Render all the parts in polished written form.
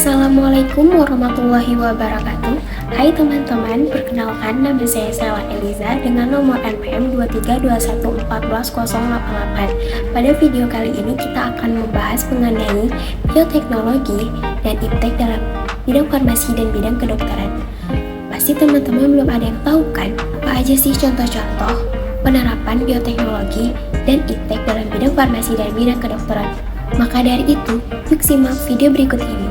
Assalamualaikum warahmatullahi wabarakatuh. Hai teman-teman, perkenalkan nama saya Sela Eliza dengan nomor NPM 2321141088. Pada video kali ini kita akan membahas mengenai bioteknologi dan iptek dalam bidang farmasi dan bidang kedokteran. Pasti teman-teman belum ada yang tahu kan, apa aja sih contoh-contoh penerapan bioteknologi dan iptek dalam bidang farmasi dan bidang kedokteran. Maka dari itu, yuk simak video berikut ini.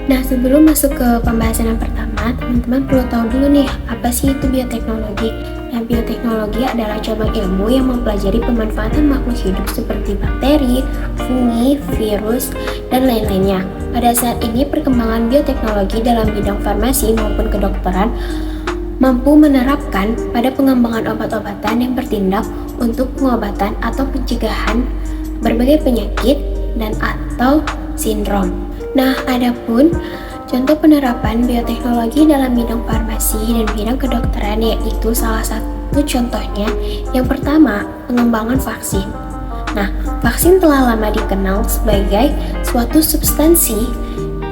Nah, sebelum masuk ke pembahasan yang pertama, teman-teman perlu tahu dulu nih, apa sih itu bioteknologi? Nah, bioteknologi adalah cabang ilmu yang mempelajari pemanfaatan makhluk hidup seperti bakteri, fungi, virus, dan lain-lainnya. Pada saat ini, perkembangan bioteknologi dalam bidang farmasi maupun kedokteran mampu menerapkan pada pengembangan obat-obatan yang bertindak untuk pengobatan atau pencegahan berbagai penyakit dan atau sindrom. Nah, adapun contoh penerapan bioteknologi dalam bidang farmasi dan bidang kedokteran yaitu salah satu contohnya yang pertama, pengembangan vaksin. Nah, vaksin telah lama dikenal sebagai suatu substansi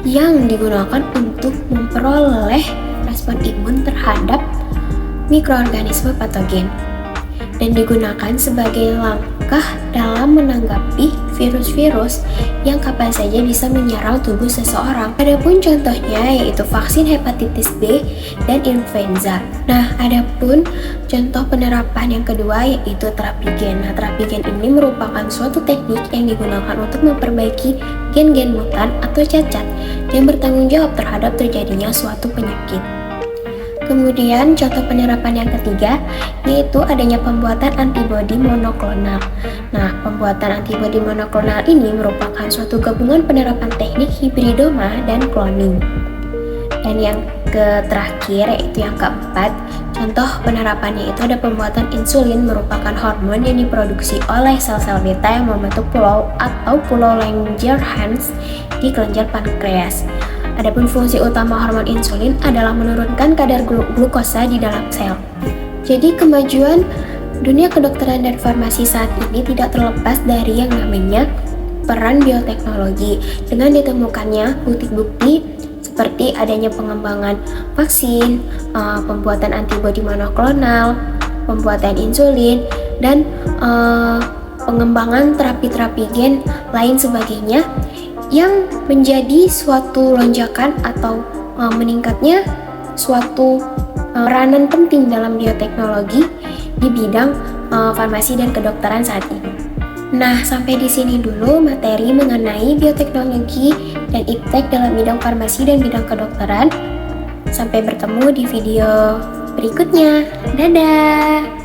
yang digunakan untuk memperoleh respon imun terhadap mikroorganisme patogen dan digunakan sebagai langkah dalam menanggapi virus-virus yang kapan saja bisa menyerang tubuh seseorang. Adapun contohnya yaitu vaksin hepatitis B dan influenza. Nah, adapun contoh penerapan yang kedua yaitu terapi gen. Nah, terapi gen ini merupakan suatu teknik yang digunakan untuk memperbaiki gen-gen mutan atau cacat yang bertanggung jawab terhadap terjadinya suatu penyakit. Kemudian contoh penerapan yang ketiga yaitu adanya pembuatan antibodi monoklonal. Nah, pembuatan antibodi monoklonal ini merupakan suatu gabungan penerapan teknik hibridoma dan cloning. Dan yang terakhir yaitu yang keempat, contoh penerapannya itu ada pembuatan insulin merupakan hormon yang diproduksi oleh sel-sel beta yang membentuk pulau atau pulau Langerhans di kelenjar pankreas. Adapun fungsi utama hormon insulin adalah menurunkan kadar glukosa di dalam sel. Jadi kemajuan dunia kedokteran dan farmasi saat ini tidak terlepas dari yang namanya peran bioteknologi dengan ditemukannya bukti-bukti seperti adanya pengembangan vaksin, pembuatan antibodi monoklonal, pembuatan insulin, dan pengembangan terapi-terapi gen lain sebagainya yang menjadi suatu lonjakan atau meningkatnya suatu peranan penting dalam bioteknologi di bidang farmasi dan kedokteran saat ini. Nah, sampai di sini dulu materi mengenai bioteknologi dan iptek dalam bidang farmasi dan bidang kedokteran. Sampai bertemu di video berikutnya. Dadah!